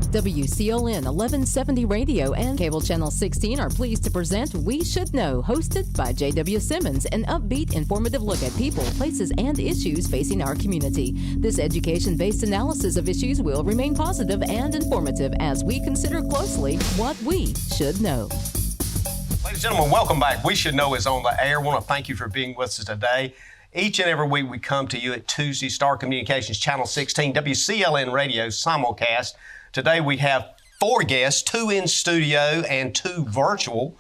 WCLN 1170 Radio and Cable Channel 16 are pleased to present We Should Know, hosted by J.W. Simmons, an upbeat, informative look at people, places, and issues facing our community. This education-based analysis of issues will remain positive and informative as we consider closely what we should know. Ladies and gentlemen, welcome back. We Should Know is on the air. I want to thank you for being with us today. Each and every week we come to you at Tuesday, Star Communications Channel 16, WCLN Radio simulcast. Today we have 4 guests, 2 in studio and 2 virtual.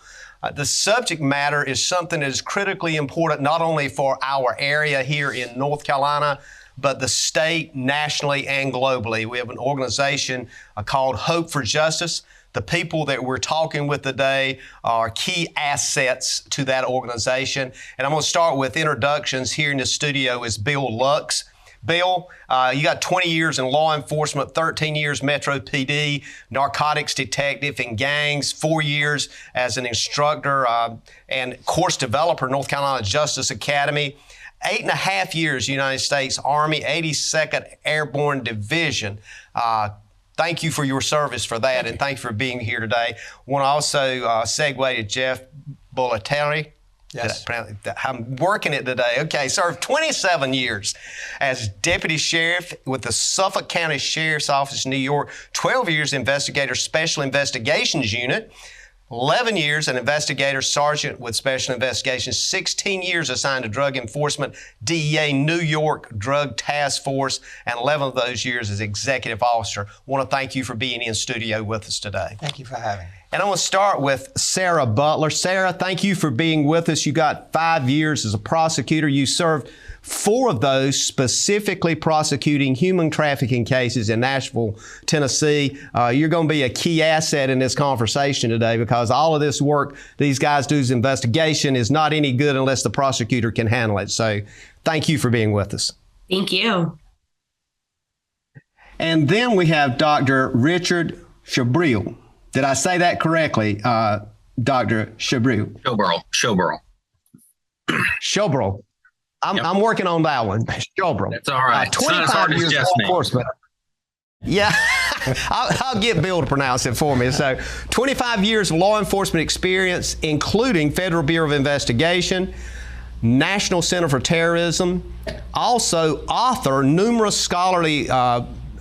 The subject matter is something that is critically important not only for our area here in North Carolina, but the state, nationally, and globally. We have an organization called Hope for Justice. The people that we're talking with today are key assets to that organization. And I'm going to start with introductions. Here in the studio is Bill Loucks. Bill, you got 20 years in law enforcement, 13 years Metro PD, narcotics detective in gangs, 4 years as an instructor and course developer, North Carolina Justice Academy, 8.5 years United States Army, 82nd Airborne Division. Thank you for your service for that, and thank you for being here today. I want to also segue to Jeff Boleterri. Yes. I'm working it today. Okay, served 27 years as deputy sheriff with the Suffolk County Sheriff's Office in New York, 12 years investigator, Special Investigations Unit, 11 years an investigator sergeant with Special Investigations, 16 years assigned to Drug Enforcement, DEA New York Drug Task Force, and 11 of those years as executive officer. I want to thank you for being in studio with us today. Thank you for having me. And I want to start with Sarah Butler. Sarah, thank you for being with us. You got 5 years as a prosecutor. You served 4 of those specifically prosecuting human trafficking cases in Nashville, Tennessee. You're going to be a key asset in this conversation today because all of this work these guys do as investigation is not any good unless the prosecutor can handle it. So thank you for being with us. Thank you. And then we have Dr. Richard Schoeberl. Did I say that correctly, Dr. Schoeberl? Schoeberl. Schoeberl. I'm working on that one. Schoeberl. That's all right. 25 years law enforcement. Yeah, I'll get Bill to pronounce it for me. So 25 years of law enforcement experience, including Federal Bureau of Investigation, National Center for Terrorism, also author numerous scholarly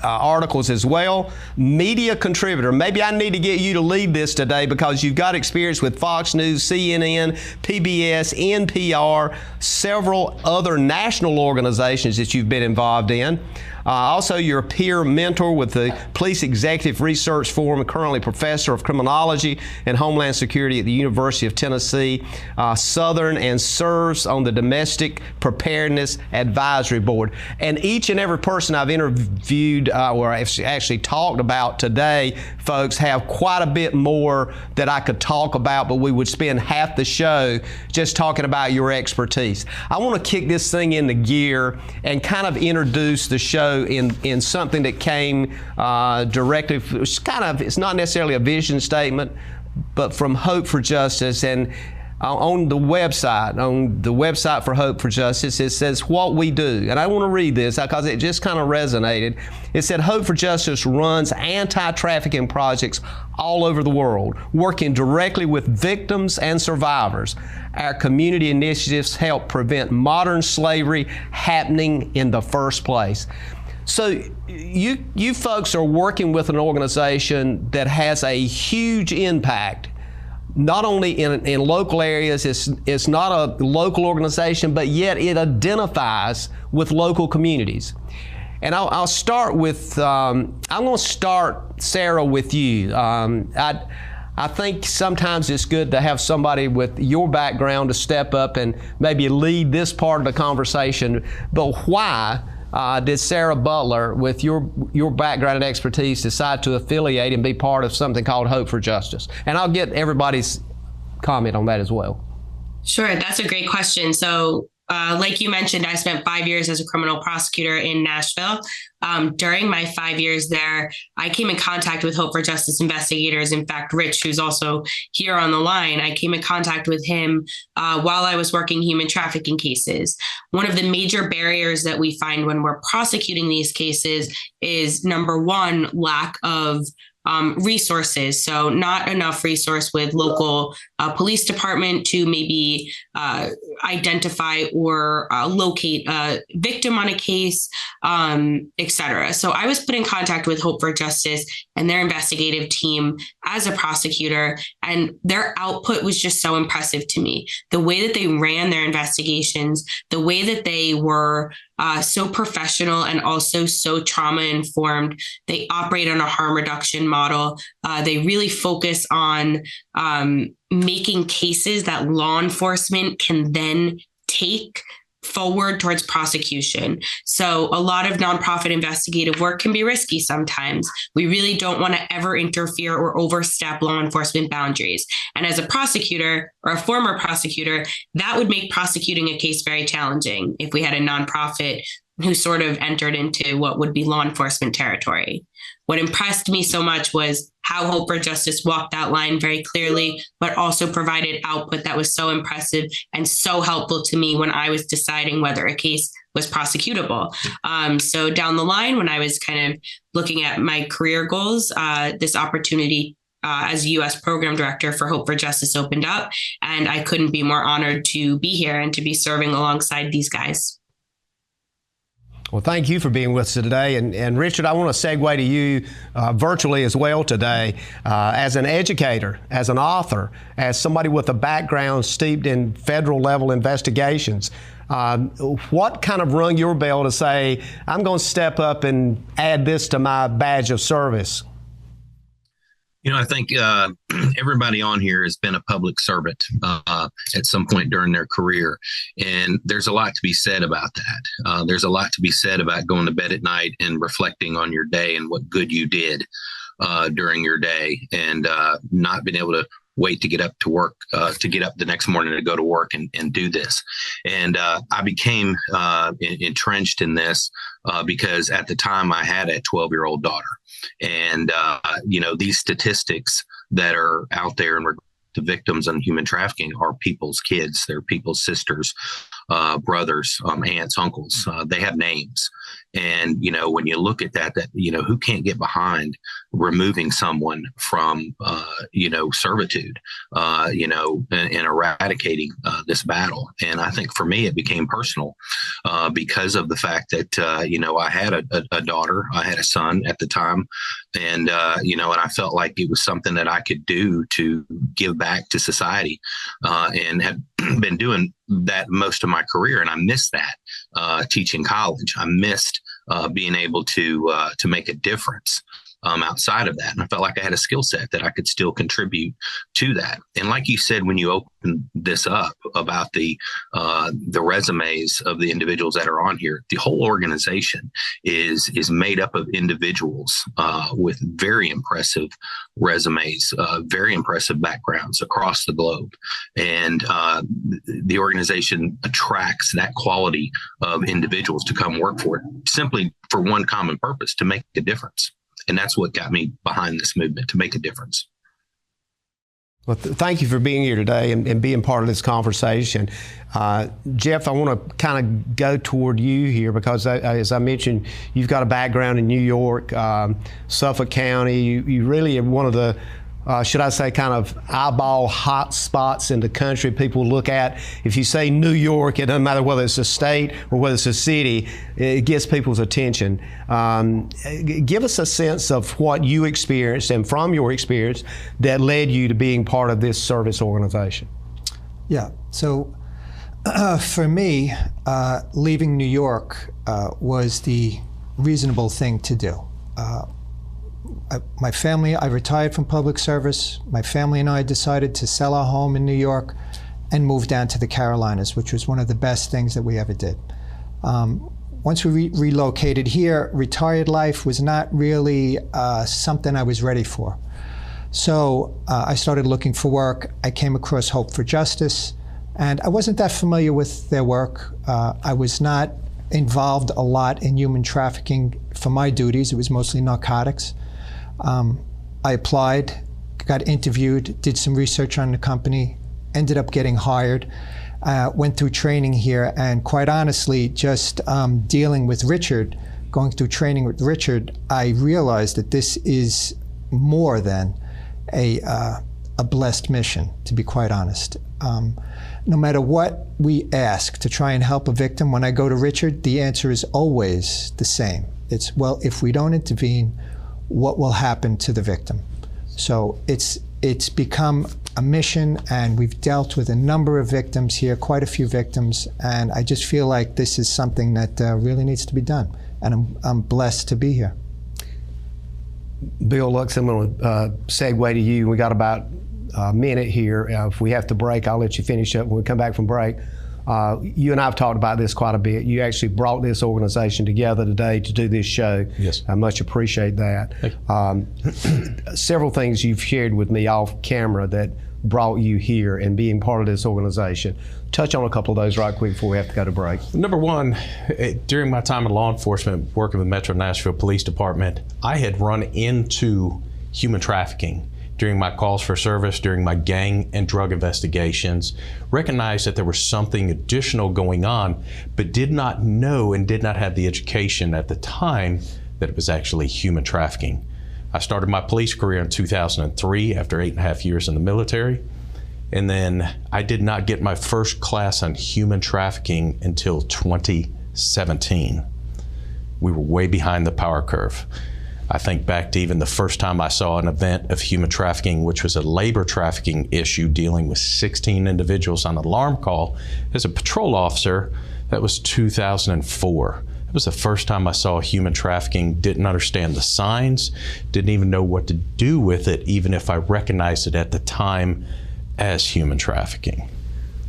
articles as well, media contributor. Maybe I need to get you to lead this today because you've got experience with Fox News, CNN, PBS, NPR, several other national organizations that you've been involved in. Also, you're a peer mentor with the Police Executive Research Forum, currently professor of criminology and homeland security at the University of Tennessee Southern, and serves on the Domestic Preparedness Advisory Board. And each and every person I've interviewed or actually talked about today, folks, have quite a bit more that I could talk about, but we would spend half the show just talking about your expertise. I want to kick this thing into gear and kind of introduce the show in something that came directly, it's not necessarily a vision statement, but from Hope for Justice. And on the website for Hope for Justice, it says what we do. And I want to read this because it just kind of resonated. It said, Hope for Justice runs anti-trafficking projects all over the world, working directly with victims and survivors. Our community initiatives help prevent modern slavery happening in the first place. So you folks are working with an organization that has a huge impact, not only in local areas. It's not a local organization, but yet it identifies with local communities. And I'll start with, I'm going to start, Sarah, with you. I think sometimes it's good to have somebody with your background to step up and maybe lead this part of the conversation. But why did Sarah Butler, with your background and expertise, decide to affiliate and be part of something called Hope for Justice? And I'll get everybody's comment on that as well. Sure, that's a great question. So like you mentioned, I spent 5 years as a criminal prosecutor in Nashville. During my 5 years there, I came in contact with Hope for Justice investigators. In fact, Rich, who's also here on the line, I came in contact with him while I was working human trafficking cases. One of the major barriers that we find when we're prosecuting these cases is, number one, lack of resources. So not enough resource with local police department to maybe identify or locate a victim on a case, et cetera. So I was put in contact with Hope for Justice and their investigative team as a prosecutor, and their output was just so impressive to me. The way that they ran their investigations, the way that they were so professional and also so trauma informed. They operate on a harm reduction model. They really focus on making cases that law enforcement can then take forward towards prosecution. So a lot of nonprofit investigative work can be risky sometimes. We really don't want to ever interfere or overstep law enforcement boundaries. And as a prosecutor or a former prosecutor, that would make prosecuting a case very challenging if we had a nonprofit who sort of entered into what would be law enforcement territory. What impressed me so much was how Hope for Justice walked that line very clearly, but also provided output that was so impressive and so helpful to me when I was deciding whether a case was prosecutable. So down the line, when I was kind of looking at my career goals, this opportunity as U.S. Program Director for Hope for Justice opened up, and I couldn't be more honored to be here and to be serving alongside these guys. Well, thank you for being with us today. And Richard, I want to segue to you virtually as well today. As an educator, as an author, as somebody with a background steeped in federal level investigations, what kind of rung your bell to say, I'm going to step up and add this to my badge of service? You know, I think everybody on here has been a public servant at some point during their career. And there's a lot to be said about that. There's a lot to be said about going to bed at night and reflecting on your day and what good you did during your day, and not being able to wait to get up to work, to get up the next morning to go to work and do this. And I became entrenched in this because at the time I had a 12-year-old daughter. And, you know, these statistics that are out there in regard to victims and human trafficking are people's kids. They're people's sisters, brothers, aunts, uncles. They have names. And, you know, when you look at that, you know, who can't get behind removing someone from, you know, servitude, you know, and eradicating this battle. And I think for me, it became personal because of the fact that, you know, I had a daughter, I had a son at the time, and, you know, and I felt like it was something that I could do to give back to society, and had been doing that most of my career. And I missed that teaching college. I missed being able to make a difference outside of that. And I felt like I had a skill set that I could still contribute to that. And like you said, when you open this up about the resumes of the individuals that are on here, the whole organization is made up of individuals with very impressive resumes, very impressive backgrounds across the globe. And the organization attracts that quality of individuals to come work for it, simply for one common purpose: to make a difference. And that's what got me behind this movement, to make a difference. Well, thank you for being here today and being part of this conversation. Jeff, I want to kind of go toward you here because, as I mentioned, you've got a background in New York, Suffolk County. You really are one of the, should I say, kind of eyeball hot spots in the country people look at. If you say New York, it doesn't matter whether it's a state or whether it's a city, it gets people's attention. Give us a sense of what you experienced and from your experience that led you to being part of this service organization. Yeah, so for me, leaving New York was the reasonable thing to do. My family, I retired from public service. My family and I decided to sell our home in New York and move down to the Carolinas, which was one of the best things that we ever did. Once we relocated here, retired life was not really something I was ready for. So I started looking for work. I came across Hope for Justice, and I wasn't that familiar with their work. I was not involved a lot in human trafficking for my duties. It was mostly narcotics. I applied, got interviewed, did some research on the company, ended up getting hired, went through training here, and quite honestly, just dealing with Richard, going through training with Richard, I realized that this is more than a blessed mission, to be quite honest. No matter what we ask to try and help a victim, when I go to Richard, the answer is always the same. It's, well, if we don't intervene, what will happen to the victim? So it's become a mission, and we've dealt with a number of victims here, quite a few victims, and I just feel like this is something that really needs to be done, and I'm blessed to be here. Bill Loucks, I'm going to segue to you. We got about a minute here. If we have to break, I'll let you finish up when we come back from break. You and I have talked about this quite a bit. You actually brought this organization together today to do this show. Yes. I much appreciate that. Several things you've shared with me off camera that brought you here and being part of this organization. Touch on a couple of those right quick before we have to go to break. Number one, during my time in law enforcement, working with Metro Nashville Police Department, I had run into human trafficking during my calls for service, during my gang and drug investigations, recognized that there was something additional going on, but did not know and did not have the education at the time that it was actually human trafficking. I started my police career in 2003 after 8.5 years in the military. And then I did not get my first class on human trafficking until 2017. We were way behind the power curve. I think back to even the first time I saw an event of human trafficking, which was a labor trafficking issue dealing with 16 individuals on an alarm call as a patrol officer. That was 2004. It was the first time I saw human trafficking, didn't understand the signs, didn't even know what to do with it, even if I recognized it at the time as human trafficking.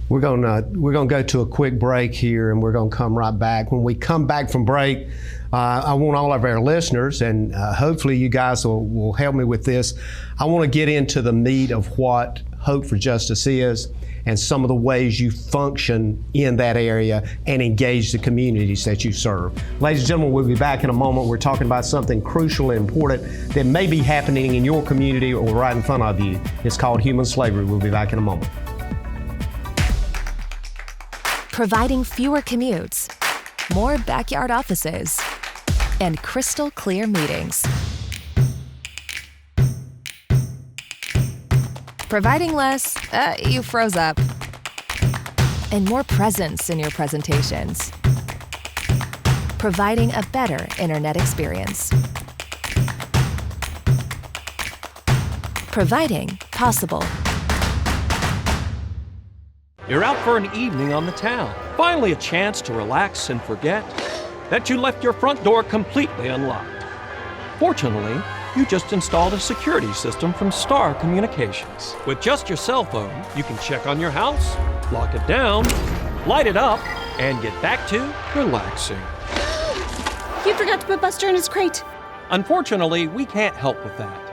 We're gonna go to a quick break here, and we're gonna come right back. When we come back from break, I want all of our listeners, and hopefully you guys will help me with this. I want to get into the meat of what Hope for Justice is and some of the ways you function in that area and engage the communities that you serve. Ladies and gentlemen, we'll be back in a moment. We're talking about something crucial and important that may be happening in your community or right in front of you. It's called human slavery. We'll be back in a moment. Providing fewer commutes, more backyard offices, and crystal clear meetings. Providing less, you froze up, and more presence in your presentations. Providing a better internet experience. Providing possible. You're out for an evening on the town. Finally a chance to relax and forget that you left your front door completely unlocked. Fortunately, you just installed a security system from Star Communications. With just your cell phone, you can check on your house, lock it down, light it up, and get back to relaxing. You forgot to put Buster in his crate. Unfortunately, we can't help with that.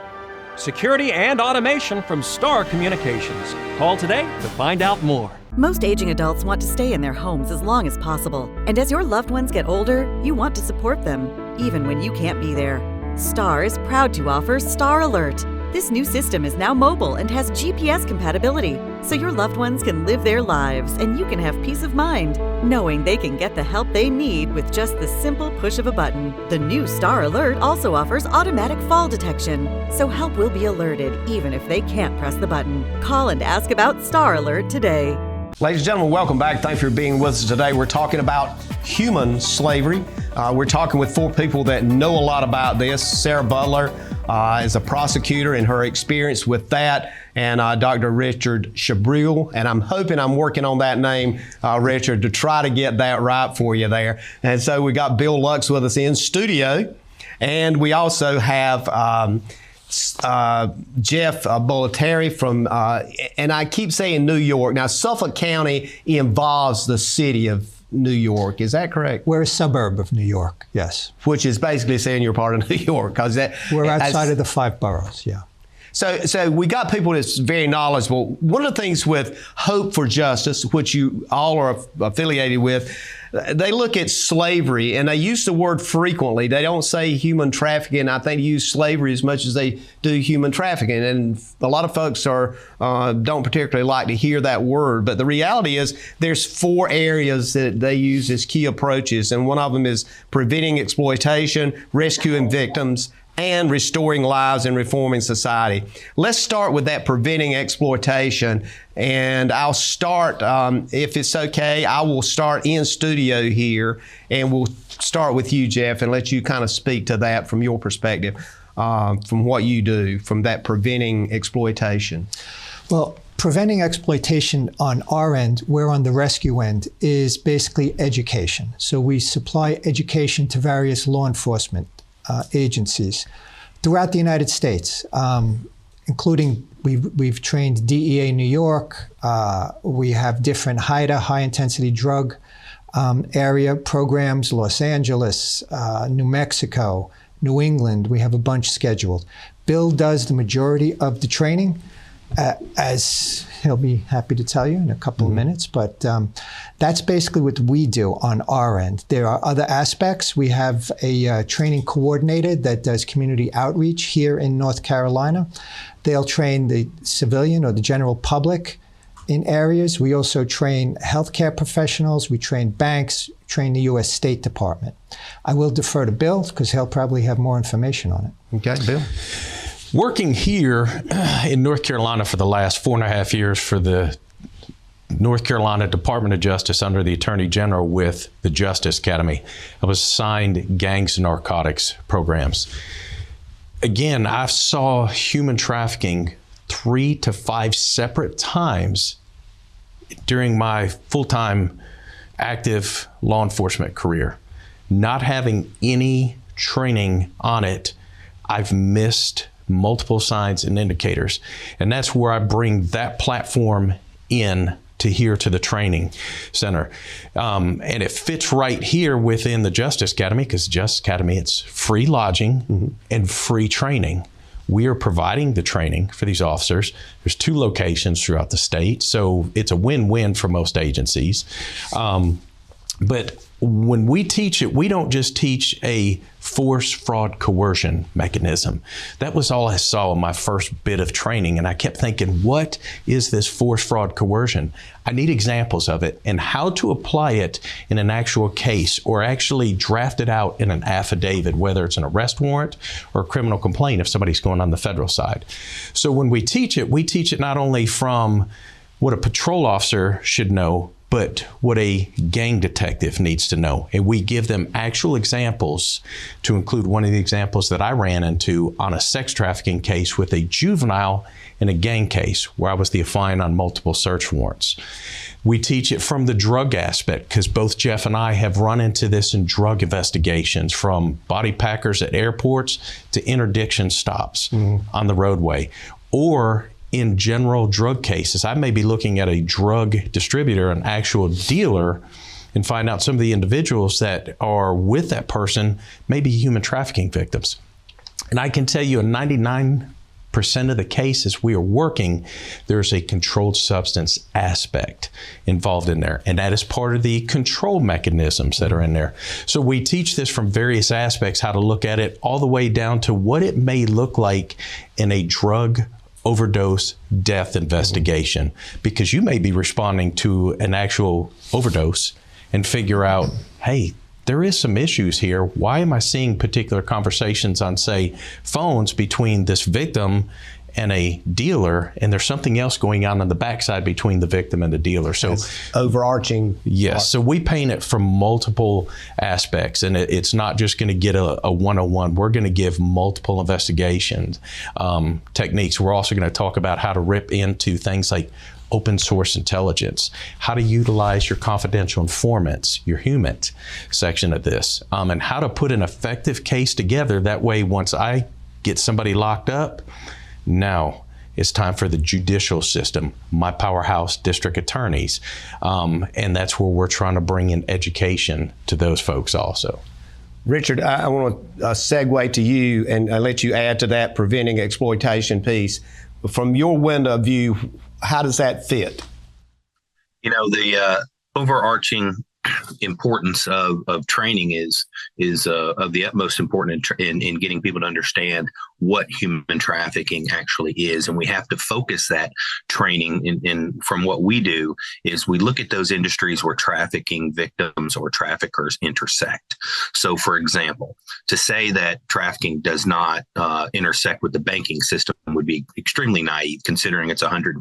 Security and automation from Star Communications. Call today to find out more. Most aging adults want to stay in their homes as long as possible. And as your loved ones get older, you want to support them, even when you can't be there. Star is proud to offer Star Alert. This new system is now mobile and has GPS compatibility, so your loved ones can live their lives and you can have peace of mind, knowing they can get the help they need with just the simple push of a button. The new Star Alert also offers automatic fall detection, so help will be alerted even if they can't press the button. Call and ask about Star Alert today. Ladies and gentlemen, welcome back. Thanks for being with us today. We're talking about human slavery. We're talking with four people that know a lot about this. Sarah Butler is a prosecutor and her experience with that, and Dr. Richard Schoeberl. And I'm hoping I'm working on that name, Richard, to try to get that right for you there. And so we got Bill Loucks with us in studio, and we also have Jeff Boleterri from, and I keep saying New York. Now, Suffolk County involves the city of New York. Is that correct? We're a suburb of New York, yes. Which is basically saying you're part of New York. We're outside of the 5 boroughs, yeah. So we got people that's very knowledgeable. One of the things with Hope for Justice, which you all are affiliated with, they look at slavery, and they use the word frequently. They don't say human trafficking. I think they use slavery as much as they do human trafficking. And a lot of folks don't particularly like to hear that word. But the reality is there's 4 areas that they use as key approaches. And one of them is preventing exploitation, rescuing victims, and restoring lives and reforming society. Let's start with that preventing exploitation. And I'll start, if it's okay, I will start in studio here, and we'll start with you, Jeff, and let you kind of speak to that from your perspective, from what you do, from that preventing exploitation. Well, preventing exploitation on our end, we're on the rescue end, is basically education. So we supply education to various law enforcement agencies throughout the United States, including we've trained DEA New York. We have different HIDTA, high intensity drug area programs, Los Angeles, New Mexico, New England. We have a bunch scheduled. Bill does the majority of the training, as he'll be happy to tell you in a couple of minutes, but that's basically what we do on our end. There are other aspects. We have a training coordinator that does community outreach here in North Carolina. They'll train the civilian or the general public in areas. We also train healthcare professionals. We train banks, train the U.S. State Department. I will defer to Bill because he'll probably have more information on it. Okay, Bill. Working here in North Carolina for the last 4.5 years for the North Carolina Department of Justice under the Attorney General with the Justice Academy, I was assigned gangs and narcotics programs. Again, I saw human trafficking 3 to 5 separate times during my full-time active law enforcement career. Not having any training on it, I've missed multiple signs and indicators. And that's where I bring that platform in to here to the training center. And it fits right here within the Justice Academy, because the Justice Academy, it's free lodging and free training. We are providing the training for these officers. There's 2 locations throughout the state, so it's a win-win for most agencies. But when we teach it, we don't just teach a force, fraud, coercion mechanism. That was all I saw in my first bit of training. And I kept thinking, what is this force, fraud, coercion? I need examples of it and how to apply it in an actual case or actually draft it out in an affidavit, whether it's an arrest warrant or a criminal complaint if somebody's going on the federal side. So when we teach it not only from what a patrol officer should know, but what a gang detective needs to know. And we give them actual examples, to include one of the examples that I ran into on a sex trafficking case with a juvenile in a gang case where I was the affiant on multiple search warrants. We teach it from the drug aspect, because both Jeff and I have run into this in drug investigations, from body packers at airports to interdiction stops on the roadway, or in general drug cases. I may be looking at a drug distributor, an actual dealer, and find out some of the individuals that are with that person may be human trafficking victims. And I can tell you in 99% of the cases we are working, there's a controlled substance aspect involved in there. And that is part of the control mechanisms that are in there. So we teach this from various aspects, how to look at it, all the way down to what it may look like in a drug overdose death investigation, because you may be responding to an actual overdose and figure out, hey, there is some issues here. Why am I seeing particular conversations on, say, phones between this victim and a dealer, and there's something else going on the backside between the victim and the dealer? So that's overarching. Yes. So we paint it from multiple aspects, and it's not just going to get a 101. We're going to give multiple investigation techniques. We're also going to talk about how to rip into things like open source intelligence, how to utilize your confidential informants, your human section of this, and how to put an effective case together. That way, once I get somebody locked up, now it's time for the judicial system, my powerhouse district attorneys. And that's where we're trying to bring in education to those folks also. Richard, I want to segue to you and let you add to that preventing exploitation piece. From your window of view, how does that fit? You know, the overarching importance of training is of the utmost importance in getting people to understand what human trafficking actually is. And we have to focus that training in from what we do is we look at those industries where trafficking victims or traffickers intersect. So, for example, to say that trafficking does not intersect with the banking system would be extremely naive, considering it's a $150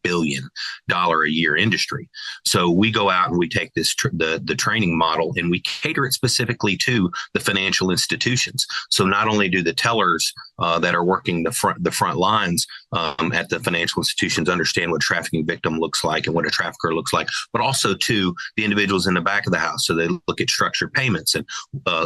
billion a year industry. So we go out and we take this the training model and we cater it specifically to the financial institutions. So not only do the tellers that are working the front lines at the financial institutions understand what a trafficking victim looks like and what a trafficker looks like, but also to the individuals in the back of the house. So they look at structured payments and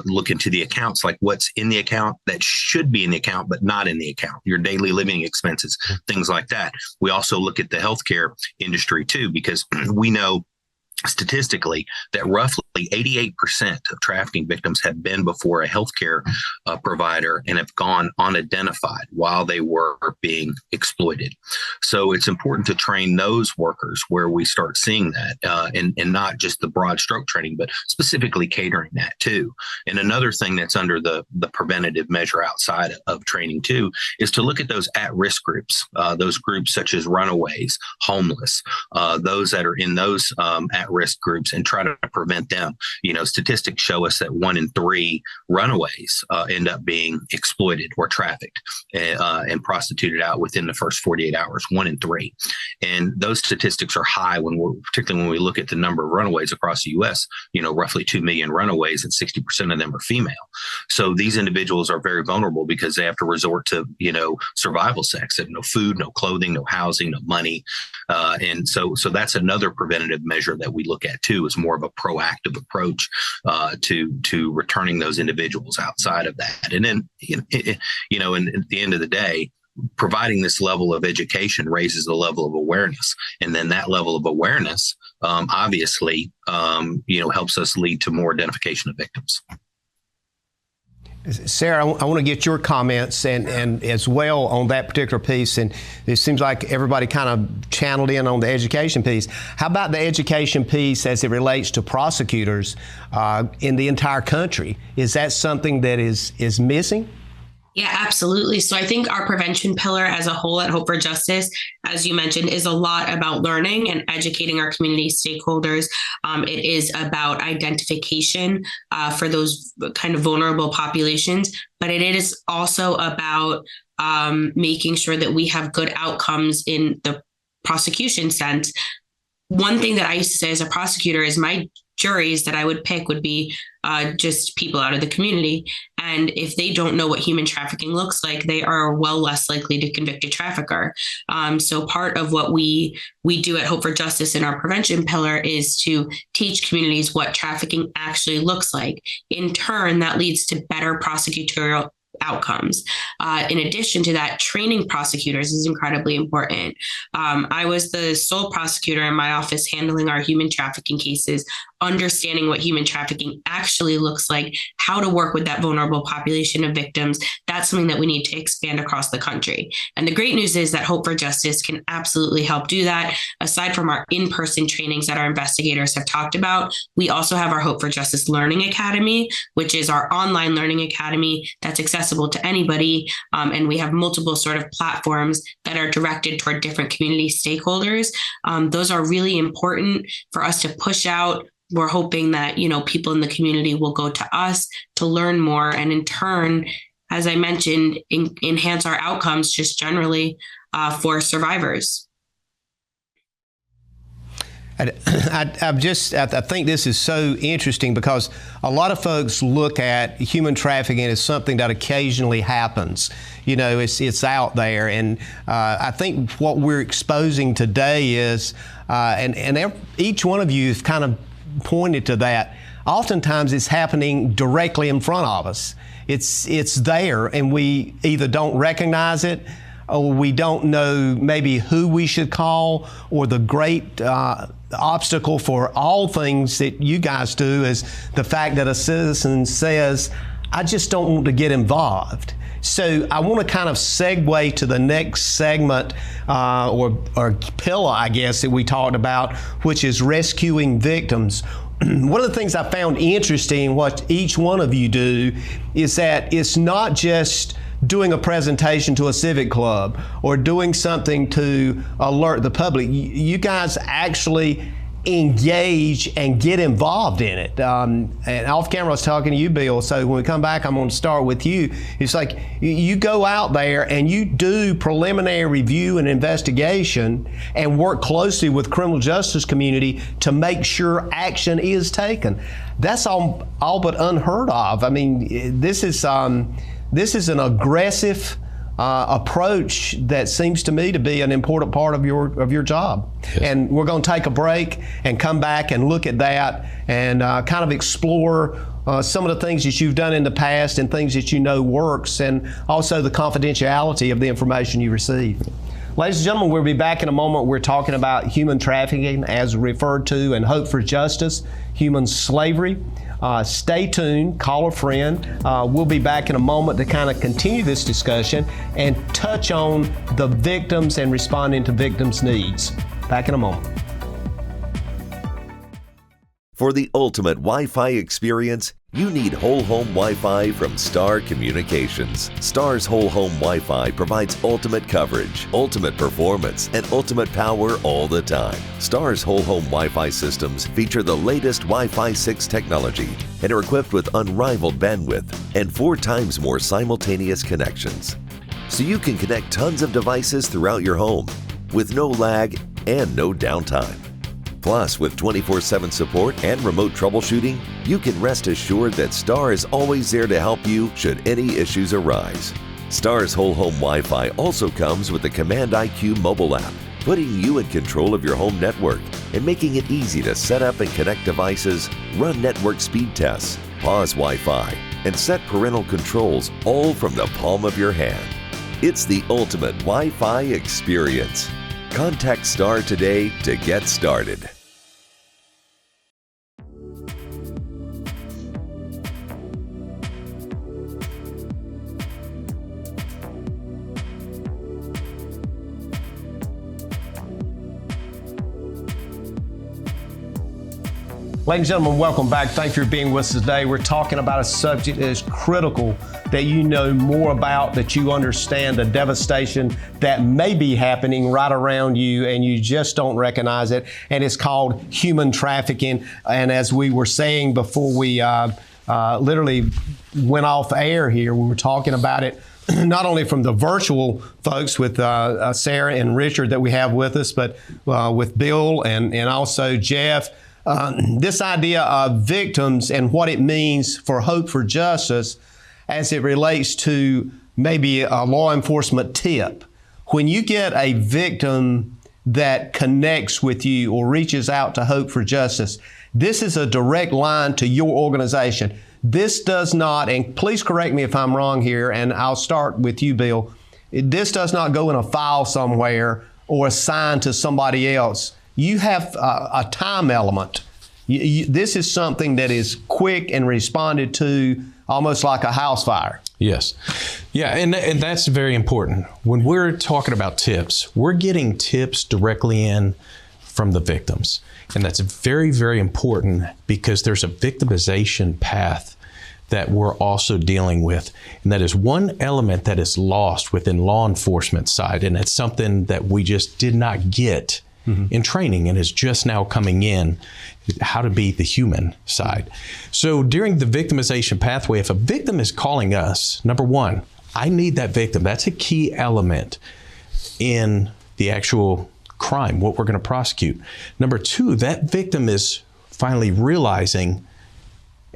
look into the accounts, like what's in the account that should be in the account but not in the account, your daily living expenses, things like that. We also look at the healthcare industry too, because we know statistically that roughly 88% of trafficking victims have been before a healthcare provider and have gone unidentified while they were being exploited. So it's important to train those workers where we start seeing that and not just the broad stroke training, but specifically catering that too. And another thing that's under the preventative measure outside of training too is to look at those at-risk groups, those groups such as runaways, homeless, those that are in those at-risk groups, and try to prevent them. Statistics show us that 1 in 3 runaways end up being exploited or trafficked and prostituted out within the first 48 hours, 1 in 3. And those statistics are high particularly when we look at the number of runaways across the U.S., roughly 2 million runaways and 60% of them are female. So these individuals are very vulnerable because they have to resort to, survival sex. They have no food, no clothing, no housing, no money. And so that's another preventative measure that we look at too, is more of a proactive approach to returning those individuals outside of that. And then, and at the end of the day, providing this level of education raises the level of awareness. And then that level of awareness, obviously, helps us lead to more identification of victims. Sarah, I want to get your comments and as well on that particular piece. And it seems like everybody kind of channeled in on the education piece. How about the education piece as it relates to prosecutors in the entire country? Is that something that is missing? Yeah, absolutely. So I think our prevention pillar as a whole at Hope for Justice, as you mentioned, is a lot about learning and educating our community stakeholders. It is about identification for those kind of vulnerable populations, but it is also about making sure that we have good outcomes in the prosecution sense. One thing that I used to say as a prosecutor is my juries that I would pick would be just people out of the community. And if they don't know what human trafficking looks like, they are well less likely to convict a trafficker. So part of what we do at Hope for Justice in our prevention pillar is to teach communities what trafficking actually looks like. In turn, that leads to better prosecutorial outcomes. In addition to that, training prosecutors is incredibly important. I was the sole prosecutor in my office handling our human trafficking cases, understanding what human trafficking actually looks like, how to work with that vulnerable population of victims. That's something that we need to expand across the country. And the great news is that Hope for Justice can absolutely help do that. Aside from our in-person trainings that our investigators have talked about, we also have our Hope for Justice Learning Academy, which is our online learning academy that's accessible to anybody. And we have multiple sort of platforms that are directed toward different community stakeholders. Those are really important for us to push out. We're hoping that, people in the community will go to us to learn more and in turn, as I mentioned, enhance our outcomes just generally for survivors. I think this is so interesting because a lot of folks look at human trafficking as something that occasionally happens. It's out there. And I think what we're exposing today is, and each one of you have kind of pointed to that, oftentimes it's happening directly in front of us. It's there and we either don't recognize it or we don't know maybe who we should call, or the great obstacle for all things that you guys do is the fact that a citizen says, I just don't want to get involved. So I want to kind of segue to the next segment or pillar, I guess, that we talked about, which is rescuing victims. One of the things I found interesting, what each one of you do, is that it's not just doing a presentation to a civic club or doing something to alert the public. You guys actually engage and get involved in it. And off camera, I was talking to you, Bill. So when we come back, I'm going to start with you. It's like you go out there and you do preliminary review and investigation and work closely with criminal justice community to make sure action is taken. That's all but unheard of. I mean, this is an aggressive approach that seems to me to be an important part of your job. Yes. And we're going to take a break and come back and look at that and kind of explore some of the things that you've done in the past and things that you know works, and also the confidentiality of the information you receive. Ladies and gentlemen, we'll be back in a moment. We're talking about human trafficking as referred to and hope for justice, human slavery. Stay tuned, call a friend. We'll be back in a moment to kind of continue this discussion and touch on the victims and responding to victims' needs. Back in a moment. For the ultimate Wi-Fi experience, you need whole home Wi-Fi from Star Communications. Star's whole home Wi-Fi provides ultimate coverage, ultimate performance, and ultimate power all the time. Star's whole home Wi-Fi systems feature the latest Wi-Fi 6 technology and are equipped with unrivaled bandwidth and 4 times more simultaneous connections. So you can connect tons of devices throughout your home with no lag and no downtime. Plus, with 24/7 support and remote troubleshooting, you can rest assured that Star is always there to help you should any issues arise. Star's whole home Wi-Fi also comes with the Command IQ mobile app, putting you in control of your home network and making it easy to set up and connect devices, run network speed tests, pause Wi-Fi, and set parental controls all from the palm of your hand. It's the ultimate Wi-Fi experience. Contact Star today to get started. Ladies and gentlemen, welcome back. Thank you for being with us today. We're talking about a subject that is critical that you know more about, that you understand the devastation that may be happening right around you and you just don't recognize it. And it's called human trafficking. And as we were saying before we literally went off air here, we were talking about it not only from the virtual folks with Sarah and Richard that we have with us, but with Bill and also Jeff. This idea of victims and what it means for hope for justice as it relates to maybe a law enforcement tip. When you get a victim that connects with you or reaches out to Hope for Justice, this is a direct line to your organization. This does not, and please correct me if I'm wrong here, and I'll start with you, Bill. This does not go in a file somewhere or assigned to somebody else. You have a time element. This is something that is quick and responded to almost like a house fire. Yes. Yeah, and that's very important. When we're talking about tips, we're getting tips directly in from the victims. And that's very, very important because there's a victimization path that we're also dealing with. And that is one element that is lost within law enforcement side. And it's something that we just did not get in training and is just now coming in, how to be the human side. So during the victimization pathway, if a victim is calling us, number one, I need that victim. That's a key element in the actual crime, what we're going to prosecute. Number two, that victim is finally realizing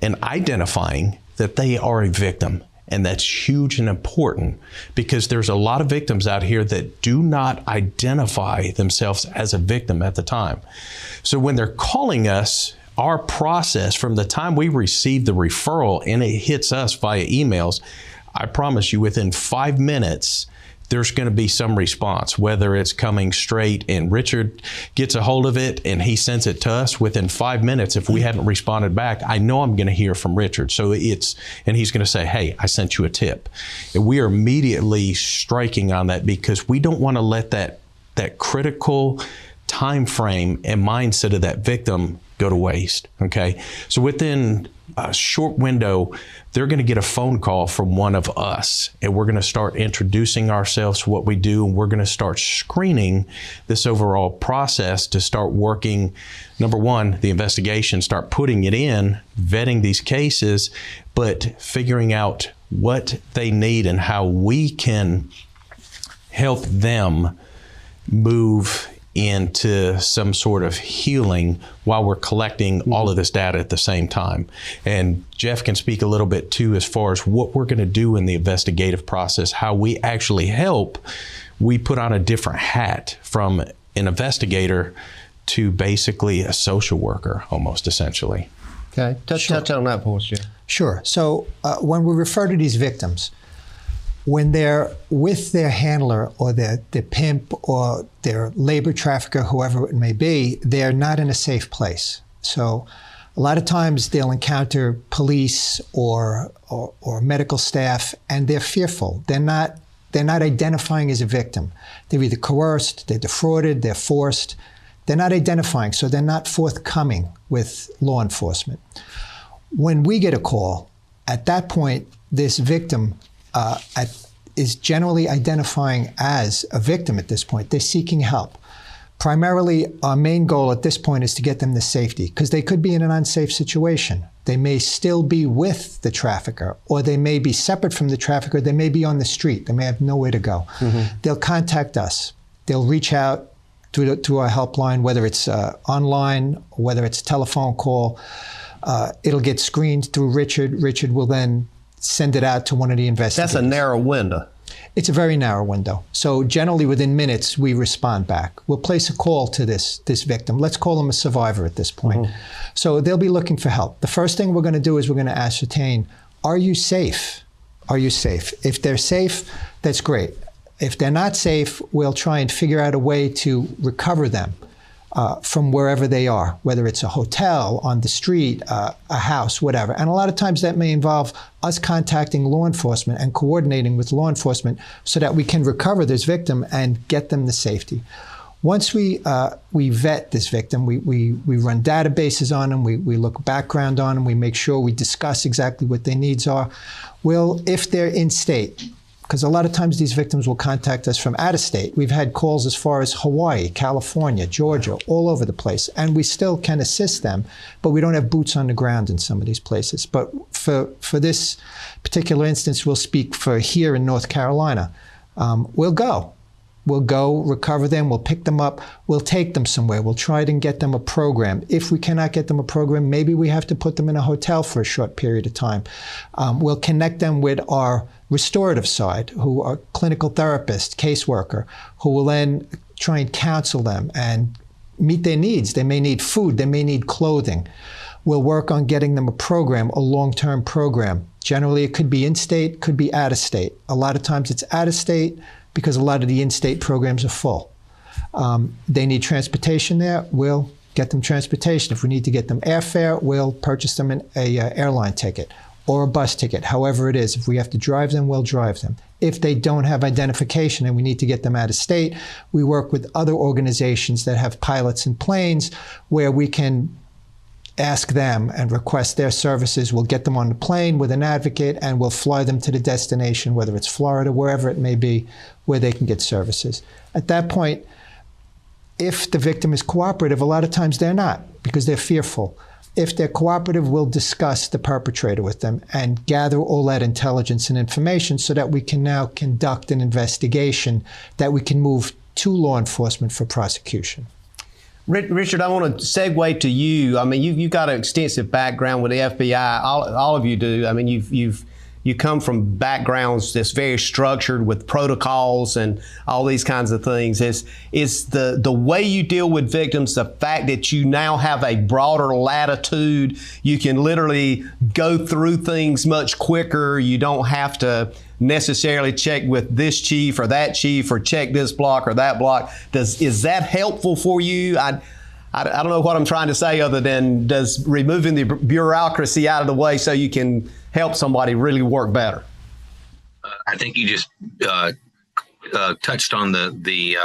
and identifying that they are a victim. And that's huge and important because there's a lot of victims out here that do not identify themselves as a victim at the time. So when they're calling us, our process from the time we receive the referral and it hits us via emails, I promise you within 5 minutes, there's going to be some response, whether it's coming straight and Richard gets a hold of it and he sends it to us within 5 minutes. If we hadn't responded back, I know I'm going to hear from Richard. So and he's going to say, hey, I sent you a tip. And we are immediately striking on that because we don't want to let that critical time frame and mindset of that victim go to waste. Okay. So within a short window, they're going to get a phone call from one of us, and we're going to start introducing ourselves to what we do, and we're going to start screening this overall process to start working, number one, the investigation, start putting it in, vetting these cases, but figuring out what they need and how we can help them move into some sort of healing while we're collecting all of this data at the same time. And Jeff can speak a little bit too as far as what we're going to do in the investigative process, how we actually help. We put on a different hat from an investigator to basically a social worker, almost essentially. Okay, touch on that for us, Jeff. Sure. So when we refer to these victims, when they're with their handler or their pimp or their labor trafficker, whoever it may be, they're not in a safe place. So a lot of times they'll encounter police or medical staff, and they're fearful. They're not identifying as a victim. They're either coerced, they're defrauded, they're forced. They're not identifying, so they're not forthcoming with law enforcement. When we get a call, at that point, this victim is generally identifying as a victim at this point. They're seeking help. Primarily, our main goal at this point is to get them to safety, because they could be in an unsafe situation. They may still be with the trafficker, or they may be separate from the trafficker. They may be on the street. They may have nowhere to go. Mm-hmm. They'll contact us. They'll reach out through our helpline, whether it's online, whether it's a telephone call. It'll get screened through Richard. Richard will then send it out to one of the investigators. That's a narrow window. It's a very narrow window. So generally within minutes, we respond back. We'll place a call to this victim. Let's call them a survivor at this point. Mm-hmm. So they'll be looking for help. The first thing we're going to do is we're going to ascertain, are you safe? Are you safe? If they're safe, that's great. If they're not safe, we'll try and figure out a way to recover them from wherever they are, whether it's a hotel, on the street, a house, whatever. And a lot of times that may involve us contacting law enforcement and coordinating with law enforcement so that we can recover this victim and get them to safety. Once we vet this victim, we run databases on them, we look background on them, we make sure we discuss exactly what their needs are. If they're in state, because a lot of times these victims will contact us from out of state. We've had calls as far as Hawaii, California, Georgia, all over the place, and we still can assist them, but we don't have boots on the ground in some of these places. But for this particular instance, we'll speak for here in North Carolina. We'll go, recover them, we'll pick them up, we'll take them somewhere, we'll try to get them a program. If we cannot get them a program, maybe we have to put them in a hotel for a short period of time. We'll connect them with our restorative side, who are clinical therapists, caseworker, who will then try and counsel them and meet their needs. They may need food, they may need clothing. We'll work on getting them a program, a long-term program. Generally, it could be in-state, could be out-of-state. A lot of times it's out-of-state because a lot of the in-state programs are full. They need transportation there, we'll get them transportation. If we need to get them airfare, we'll purchase them an airline ticket or a bus ticket, however it is. If we have to drive them, we'll drive them. If they don't have identification and we need to get them out of state, we work with other organizations that have pilots and planes where we can ask them and request their services. We'll get them on the plane with an advocate and we'll fly them to the destination, whether it's Florida, wherever it may be, where they can get services. At that point, if the victim is cooperative, a lot of times they're not because they're fearful. If they're cooperative, we'll discuss the perpetrator with them and gather all that intelligence and information so that we can now conduct an investigation that we can move to law enforcement for prosecution. Richard, I want to segue to you. I mean, you've got an extensive background with the FBI. All of you do. I mean, you come from backgrounds that's very structured with protocols and all these kinds of things. Is the way you deal with victims, the fact that you now have a broader latitude, you can literally go through things much quicker. You don't have to necessarily check with this chief or check this block or that block. Is that helpful for you? I don't know what I'm trying to say other than does removing the bureaucracy out of the way so you can help somebody really work better? I think you just touched on the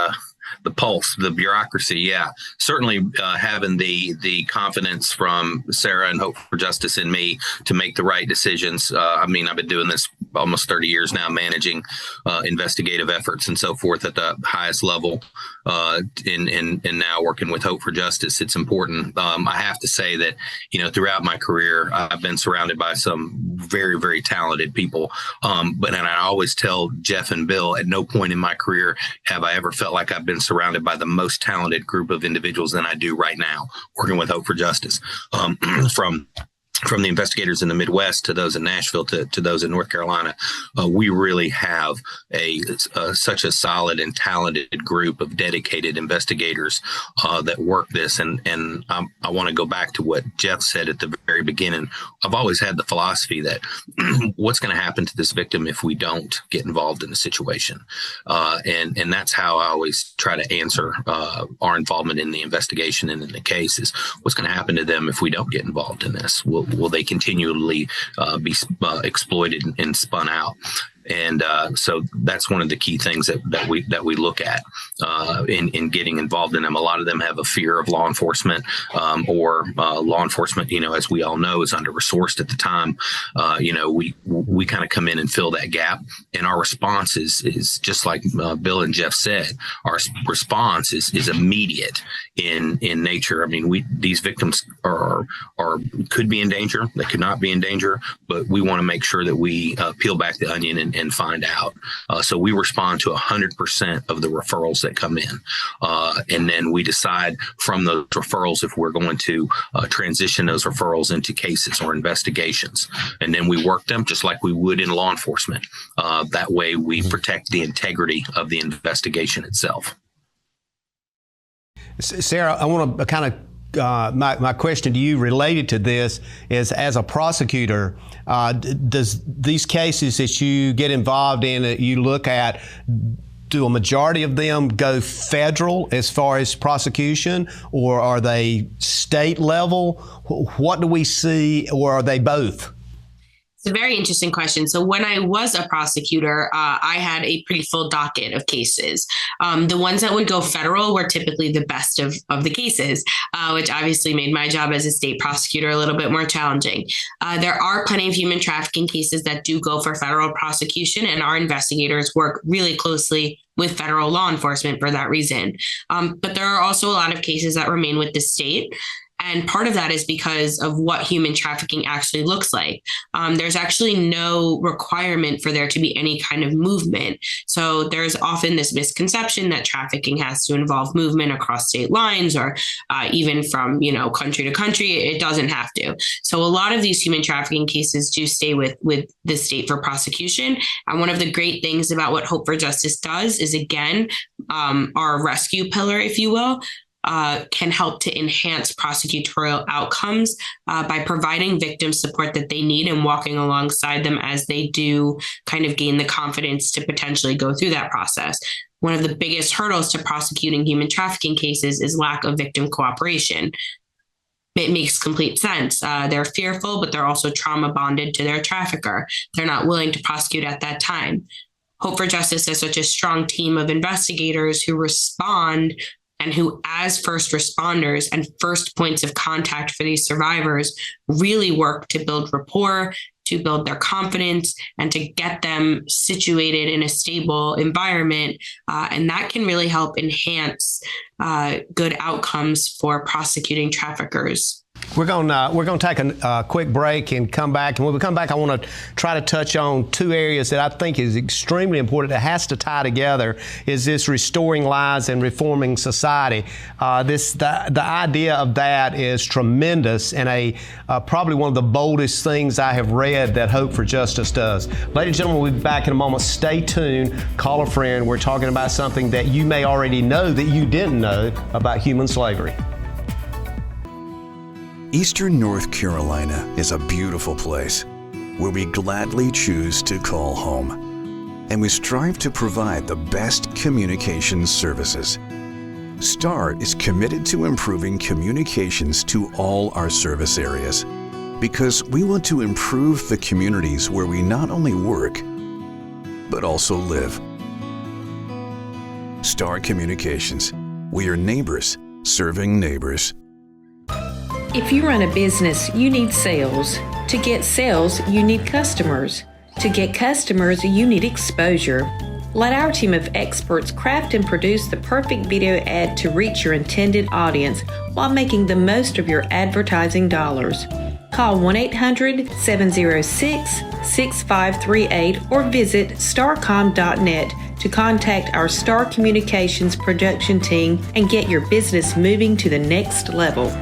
the pulse, the bureaucracy. Yeah, certainly having the confidence from Sarah and Hope for Justice in me to make the right decisions. I mean, I've been doing this almost 30 years now, managing investigative efforts and so forth at the highest level, and now working with Hope for Justice. It's important. I have to say that, throughout my career, I've been surrounded by some very, very talented people. But I always tell Jeff and Bill, at no point in my career have I ever felt like I've been surrounded by the most talented group of individuals than I do right now, working with Hope for Justice. From the investigators in the Midwest to those in Nashville to those in North Carolina, we really have such a solid and talented group of dedicated investigators that work this. And I want to go back to what Jeff said at the very beginning. I've always had the philosophy that what's going to happen to this victim if we don't get involved in the situation? And that's how I always try to answer our involvement in the investigation and in the case is what's going to happen to them if we don't get involved in this? Will they continually be exploited and spun out? And so that's one of the key things that we look at in getting involved in them. A lot of them have a fear of law enforcement, or law enforcement, as we all know, is under-resourced at the time. We kind of come in and fill that gap. And our response is just like Bill and Jeff said, our response is immediate in nature. I mean, these victims are could be in danger. They could not be in danger, but we want to make sure that we peel back the onion and find out. So we respond to 100% of the referrals that come in. And then we decide from those referrals if we're going to transition those referrals into cases or investigations. And then we work them just like we would in law enforcement. That way we protect the integrity of the investigation itself. Sarah, I want to kind of my question to you related to this is, as a prosecutor, does these cases that you get involved in, that you look at, do a majority of them go federal as far as prosecution, or are they state level? What do we see, or are they both? It's a very interesting question. So when I was a prosecutor, I had a pretty full docket of cases. The ones that would go federal were typically the best of the cases, which obviously made my job as a state prosecutor a little bit more challenging. There are plenty of human trafficking cases that do go for federal prosecution, and our investigators work really closely with federal law enforcement for that reason. But there are also a lot of cases that remain with the state. And part of that is because of what human trafficking actually looks like. There's actually no requirement for there to be any kind of movement. So there's often this misconception that trafficking has to involve movement across state lines, or even from, country to country. It doesn't have to. So a lot of these human trafficking cases do stay with the state for prosecution. And one of the great things about what Hope for Justice does is, again, our rescue pillar, if you will, can help to enhance prosecutorial outcomes by providing victims support that they need and walking alongside them as they do kind of gain the confidence to potentially go through that process. One of the biggest hurdles to prosecuting human trafficking cases is lack of victim cooperation. It makes complete sense. They're fearful, but they're also trauma bonded to their trafficker. They're not willing to prosecute at that time. Hope for Justice has such a strong team of investigators who respond and who, as first responders and first points of contact for these survivors, really work to build rapport, to build their confidence, and to get them situated in a stable environment. And that can really help enhance good outcomes for prosecuting traffickers. We're going to take a quick break and come back. And when we come back, I want to try to touch on two areas that I think is extremely important, that has to tie together, is this restoring lives and reforming society. The idea of that is tremendous, and probably one of the boldest things I have read that Hope for Justice does. Ladies and gentlemen, we'll be back in a moment. Stay tuned. Call a friend. We're talking about something that you may already know that you didn't know about human slavery. Eastern North Carolina is a beautiful place where we gladly choose to call home, and we strive to provide the best communications services. STAR is committed to improving communications to all our service areas because we want to improve the communities where we not only work, but also live. Star Communications. We are neighbors serving neighbors. If you run a business, you need sales. To get sales, you need customers. To get customers, you need exposure. Let our team of experts craft and produce the perfect video ad to reach your intended audience while making the most of your advertising dollars. Call 1-800-706-6538 or visit starcom.net to contact our Star Communications production team and get your business moving to the next level.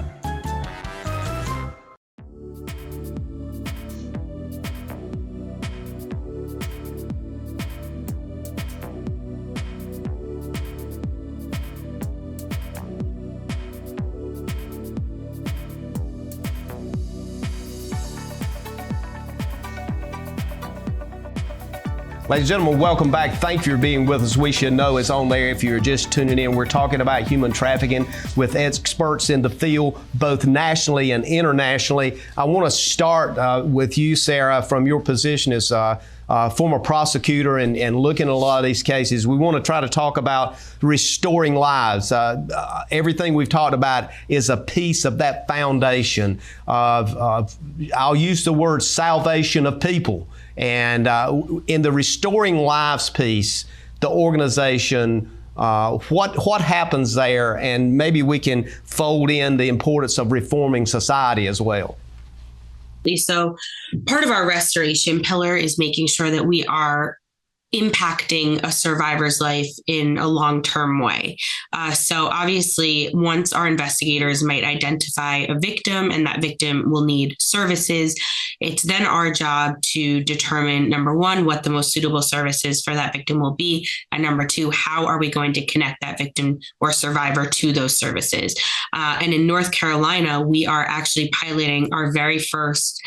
Ladies and gentlemen, welcome back. Thank you for being with us. We Should Know is on there if you're just tuning in. We're talking about human trafficking with experts in the field, both nationally and internationally. I want to start with you, Sarah, from your position as former prosecutor and looking at a lot of these cases. We want to try to talk about restoring lives. Everything we've talked about is a piece of that foundation of I'll use the word salvation of people. And in the restoring lives piece, the organization, what happens there? And maybe we can fold in the importance of reforming society as well. So part of our restoration pillar is making sure that we are impacting a survivor's life in a long-term way. So obviously, once our investigators might identify a victim and that victim will need services, it's then our job to determine, number one, what the most suitable services for that victim will be, and number two, how are we going to connect that victim or survivor to those services. And in North Carolina, we are actually piloting our very first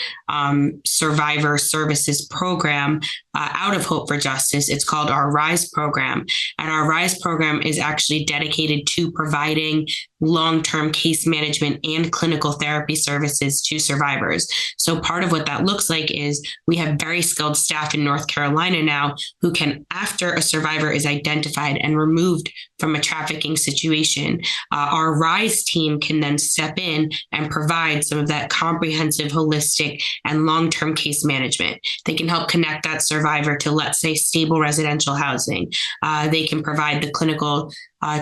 survivor services program out of Hope for Justice. It's called our RISE program. And our RISE program is actually dedicated to providing long-term case management and clinical therapy services to survivors. So part of what that looks like is we have very skilled staff in North Carolina now who can, after a survivor is identified and removed from a trafficking situation, our RISE team can then step in and provide some of that comprehensive, holistic, and long-term case management. They can help connect that survivor to, let's say, stable residential housing. They can provide the clinical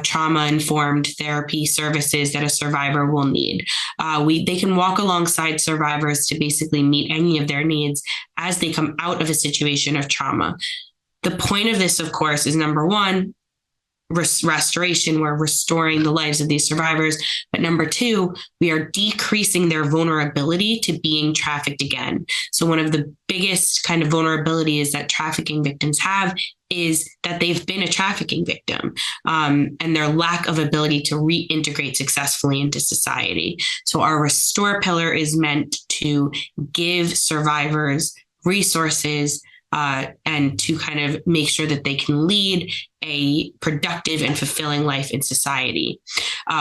trauma-informed therapy services that a survivor will need. They can walk alongside survivors to basically meet any of their needs as they come out of a situation of trauma. The point of this, of course, is number one, restoration. We're restoring the lives of these survivors. But number two, we are decreasing their vulnerability to being trafficked again. So one of the biggest kind of vulnerabilities that trafficking victims have is that they've been a trafficking victim, and their lack of ability to reintegrate successfully into society. So our Restore pillar is meant to give survivors resources and to kind of make sure that they can lead a productive and fulfilling life in society.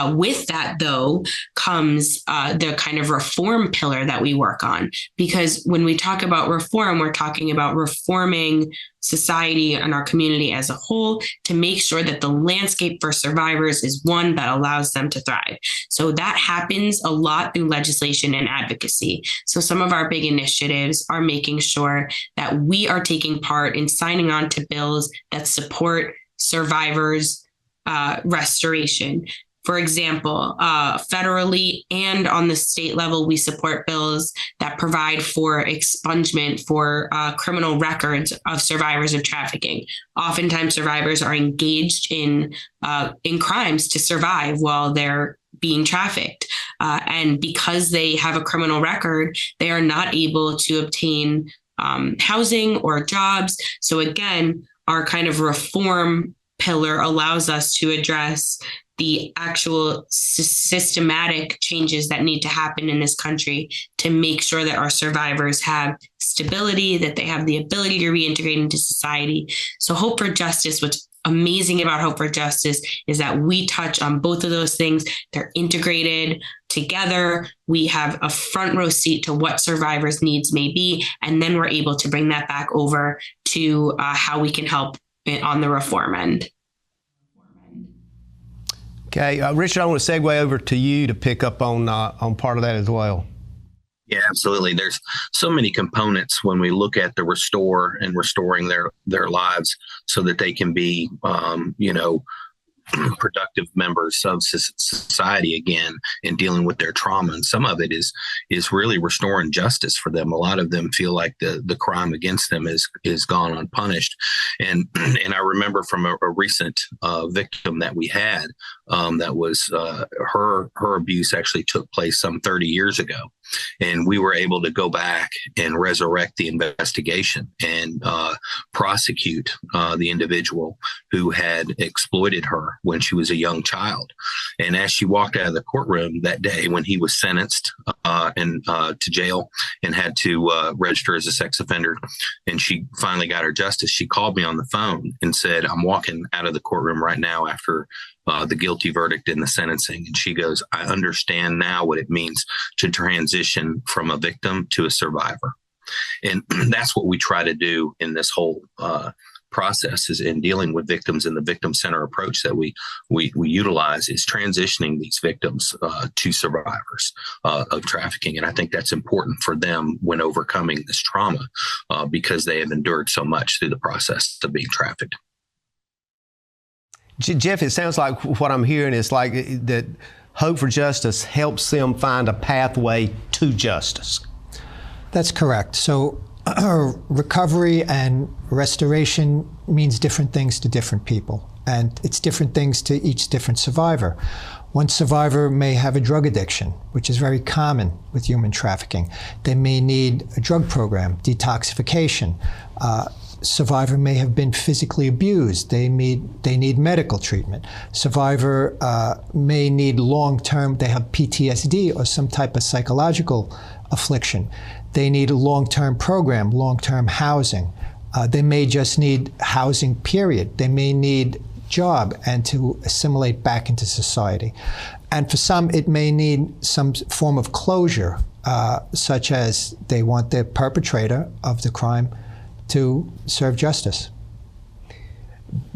With that, though, comes the kind of reform pillar that we work on. Because when we talk about reform, we're talking about reforming society and our community as a whole to make sure that the landscape for survivors is one that allows them to thrive. So that happens a lot through legislation and advocacy. So some of our big initiatives are making sure that we are taking part in signing on to bills that support survivors' restoration. For example, federally and on the state level, we support bills that provide for expungement for criminal records of survivors of trafficking. Oftentimes, survivors are engaged in crimes to survive while they're being trafficked. And because they have a criminal record, they are not able to obtain housing or jobs. So again, our kind of reform pillar allows us to address the actual systematic changes that need to happen in this country to make sure that our survivors have stability, that they have the ability to reintegrate into society. So Hope for Justice, what's amazing about Hope for Justice is that we touch on both of those things. They're integrated together. We have a front row seat to what survivors' needs may be, and then we're able to bring that back over to how we can help on the reform end. Okay, Richard, I want to segue over to you to pick up on part of that as well. Yeah, absolutely. There's so many components when we look at the restore and restoring their lives so that they can be, productive members of society again and dealing with their trauma. And some of it is really restoring justice for them. A lot of them feel like the crime against them is gone unpunished. And I remember from a recent victim that we had that was her abuse actually took place some 30 years ago. And we were able to go back and resurrect the investigation and prosecute the individual who had exploited her when she was a young child. And as she walked out of the courtroom that day when he was sentenced to jail and had to register as a sex offender, and she finally got her justice, she called me on the phone and said, "I'm walking out of the courtroom right now after the guilty verdict in the sentencing." And she goes, "I understand now what it means to transition from a victim to a survivor." And that's what we try to do in this whole process is in dealing with victims, and the victim center approach that we utilize is transitioning these victims to survivors of trafficking. And I think that's important for them when overcoming this trauma because they have endured so much through the process of being trafficked. Jeff, it sounds like what I'm hearing is like that Hope for Justice helps them find a pathway to justice. That's correct. So recovery and restoration means different things to different people, and it's different things to each different survivor. One survivor may have a drug addiction, which is very common with human trafficking. They may need a drug program, detoxification. Survivor may have been physically abused. They need medical treatment. Survivor may need long-term, they have PTSD or some type of psychological affliction. They need a long-term program, long-term housing. They may just need housing, period. They may need job and to assimilate back into society. And for some, it may need some form of closure, such as they want the perpetrator of the crime to serve justice.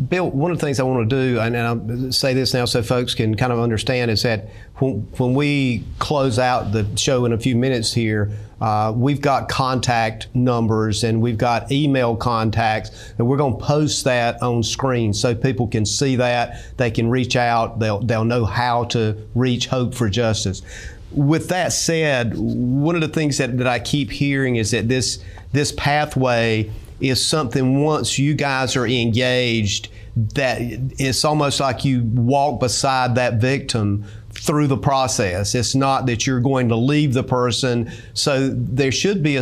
Bill, one of the things I want to do, and I'll say this now so folks can kind of understand, is that when we close out the show in a few minutes here, we've got contact numbers and we've got email contacts, and we're going to post that on screen so people can see that. They can reach out. They'll know how to reach Hope for Justice. With that said, one of the things that I keep hearing is that this pathway is something, once you guys are engaged, that it's almost like you walk beside that victim through the process. It's not that you're going to leave the person. So there should be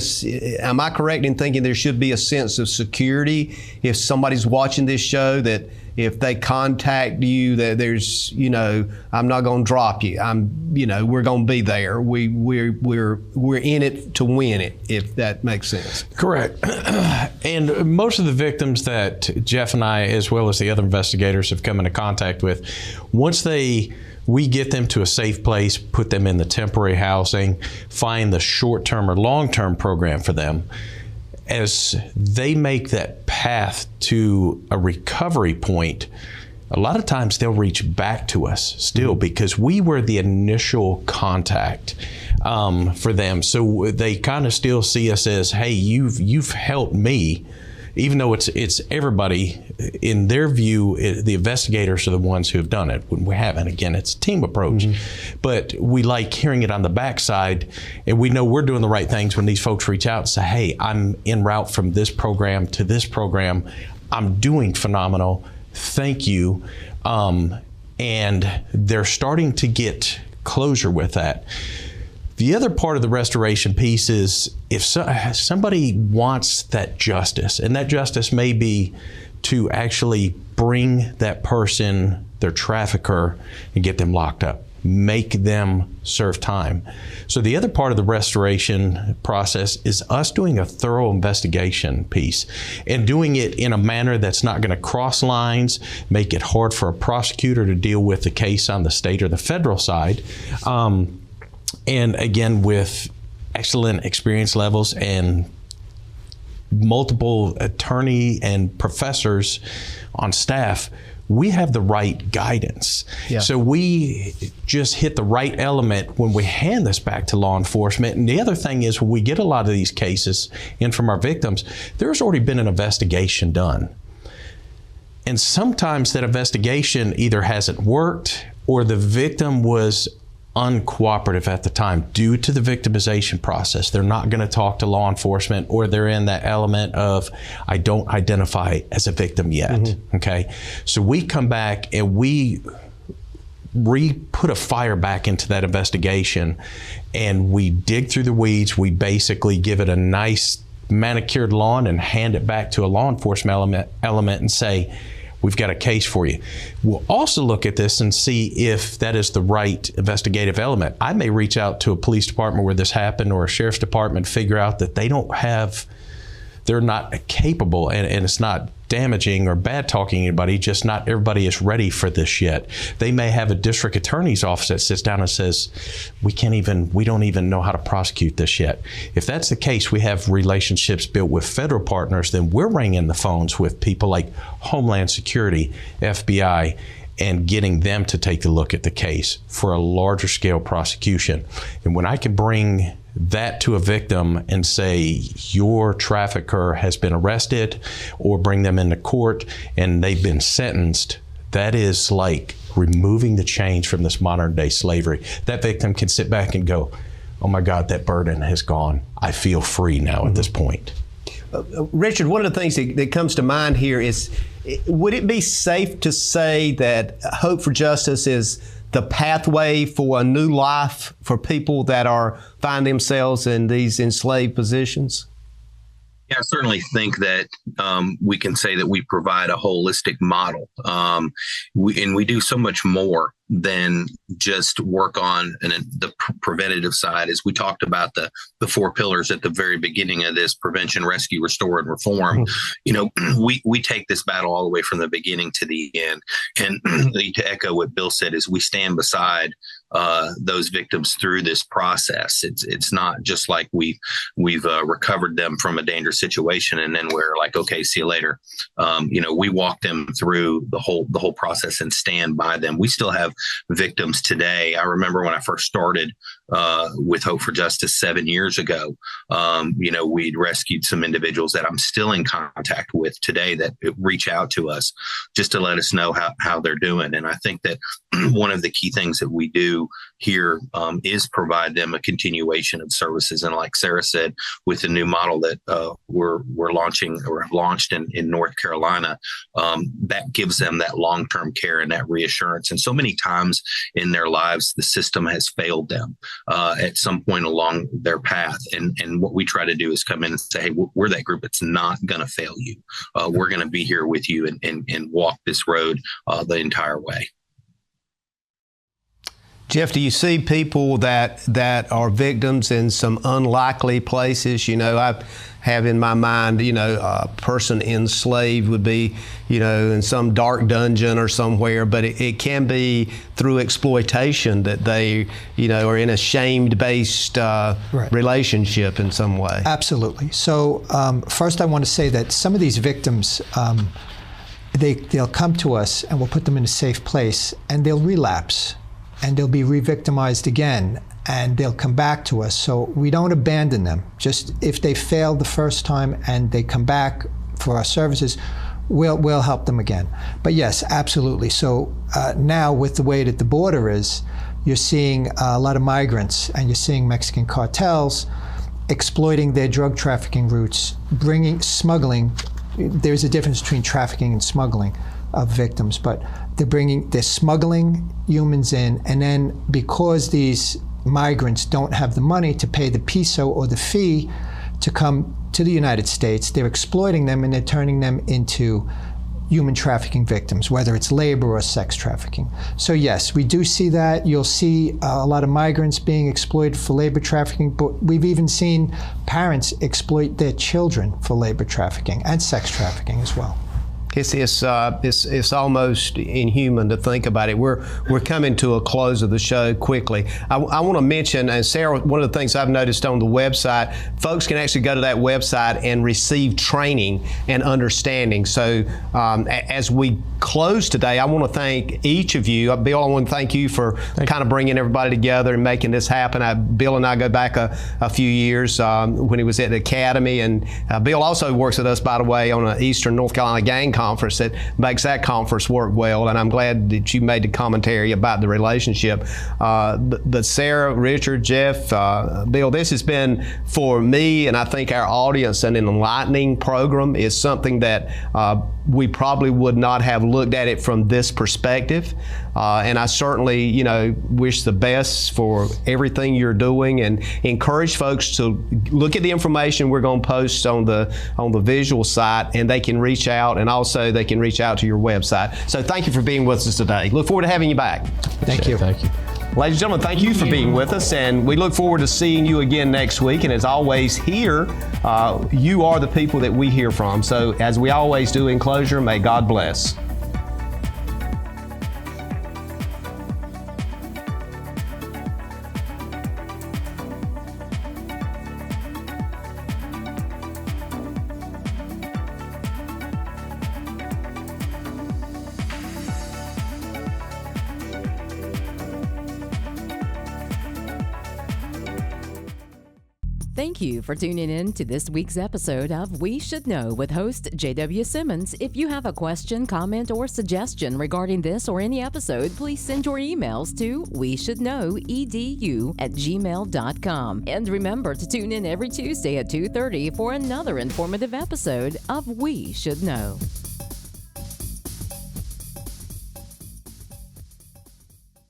am I correct in thinking there should be a sense of security if somebody's watching this show, that if they contact you, that there's, I'm not going to drop you. We're going to be there. We're in it to win it, if that makes sense. Correct. And most of the victims that Jeff and I, as well as the other investigators, have come into contact with, once we get them to a safe place, put them in the temporary housing, find the short-term or long-term program for them, as they make that path to a recovery point, a lot of times they'll reach back to us still because we were the initial contact for them. So they kind of still see us as, hey, you've helped me, even though it's everybody. In their view, the investigators are the ones who have done it. When we haven't, again, it's a team approach. But we like hearing it on the backside, and we know we're doing the right things when these folks reach out and say, hey, I'm en route from this program to this program. I'm doing phenomenal. Thank you. And they're starting to get closure with that. The other part of the restoration piece is if somebody wants that justice, and that justice may be to actually bring that person, their trafficker, and get them locked up, make them serve time. So the other part of the restoration process is us doing a thorough investigation piece and doing it in a manner that's not going to cross lines, make it hard for a prosecutor to deal with the case on the state or the federal side. And again, with excellent experience levels and multiple attorney and professors on staff, we have the right guidance. Yeah. So we just hit the right element when we hand this back to law enforcement. And the other thing is, when we get a lot of these cases in from our victims, there's already been an investigation done. And sometimes that investigation either hasn't worked or the victim was uncooperative at the time due to the victimization process. They're not going to talk to law enforcement, or they're in that element of, I don't identify as a victim yet. Okay. So we come back and we put a fire back into that investigation, and we dig through the weeds. We basically give it a nice manicured lawn and hand it back to a law enforcement element and say, we've got a case for you. We'll also look at this and see if that is the right investigative element. I may reach out to a police department where this happened, or a sheriff's department, figure out that they're not capable, and it's not damaging or bad talking anybody, just not everybody is ready for this yet. They may have a district attorney's office that sits down and says, we don't even know how to prosecute this yet. If that's the case, we have relationships built with federal partners, then we're ringing the phones with people like Homeland Security, FBI, and getting them to take a look at the case for a larger scale prosecution. And when I can bring that to a victim and say, your trafficker has been arrested, or bring them into court and they've been sentenced, that is like removing the chains from this modern day slavery. That victim can sit back and go, oh my God, that burden has gone. I feel free now at this point. Richard, one of the things that comes to mind here is, would it be safe to say that Hope for Justice is the pathway for a new life for people that find themselves in these enslaved positions? Yeah, I certainly think that we can say that we provide a holistic model. We do so much more than just work on the preventative side. As we talked about the 4 pillars at the very beginning of this: prevention, rescue, restore, and reform. We take this battle all the way from the beginning to the end. And to echo what Bill said, is we stand beside those victims through this process. It's not just like we've recovered them from a dangerous situation and then we're like, okay, see you later. We walk them through the whole process and stand by them. We still have victims today. I remember when I first started with Hope for Justice 7 years ago, we'd rescued some individuals that I'm still in contact with today that reach out to us just to let us know how they're doing. And I think that one of the key things that we do here is provide them a continuation of services. And like Sarah said, with the new model that we're launching or have launched in North Carolina, that gives them that long-term care and that reassurance. And so many times in their lives, the system has failed them at some point along their path. And what we try to do is come in and say, hey, we're that group that's not going to fail you. We're going to be here with you and walk this road the entire way. Jeff, do you see people that are victims in some unlikely places? I have in my mind, a person enslaved would be, in some dark dungeon or somewhere, but it can be through exploitation that they, are in a shame-based relationship in some way. Absolutely. So first I want to say that some of these victims, they'll come to us and we'll put them in a safe place and they'll relapse. And they'll be re-victimized again, and they'll come back to us. So we don't abandon them. Just if they failed the first time and they come back for our services, we'll help them again. But yes, absolutely. So now with the way that the border is, you're seeing a lot of migrants, and you're seeing Mexican cartels exploiting their drug trafficking routes, smuggling. There's a difference between trafficking and smuggling of victims, but they're smuggling humans in, and then because these migrants don't have the money to pay the peso or the fee to come to the United States, they're exploiting them and they're turning them into human trafficking victims, whether it's labor or sex trafficking. So yes, we do see that. You'll see a lot of migrants being exploited for labor trafficking, but we've even seen parents exploit their children for labor trafficking and sex trafficking as well. It's almost inhuman to think about it. We're coming to a close of the show quickly. I want to mention, and Sarah, one of the things I've noticed on the website, folks can actually go to that website and receive training and understanding. So as we close today, I want to thank each of you. Bill, I want to thank you for kind of bringing everybody together and making this happen. Bill and I go back a few years when he was at the Academy, and Bill also works with us, by the way, on an Eastern North Carolina gang conference that makes that conference work well, and I'm glad that you made the commentary about the relationship. But Sarah, Richard, Jeff, Bill, this has been, for me, and I think our audience, an enlightening program. Is something that we probably would not have looked at it from this perspective. And I certainly, wish the best for everything you're doing, and encourage folks to look at the information we're going to post on the visual site, and they can reach out, and also they can reach out to your website. So thank you for being with us today. Look forward to having you back. Thank you. Thank you. Ladies and gentlemen, thank you for being with us, and we look forward to seeing you again next week. And as always here, you are the people that we hear from. So as we always do in closure, may God bless. Thank you for tuning in to this week's episode of We Should Know with host J.W. Simmons. If you have a question, comment, or suggestion regarding this or any episode, please send your emails to weshouldknowedu@gmail.com. And remember to tune in every Tuesday at 2:30 for another informative episode of We Should Know.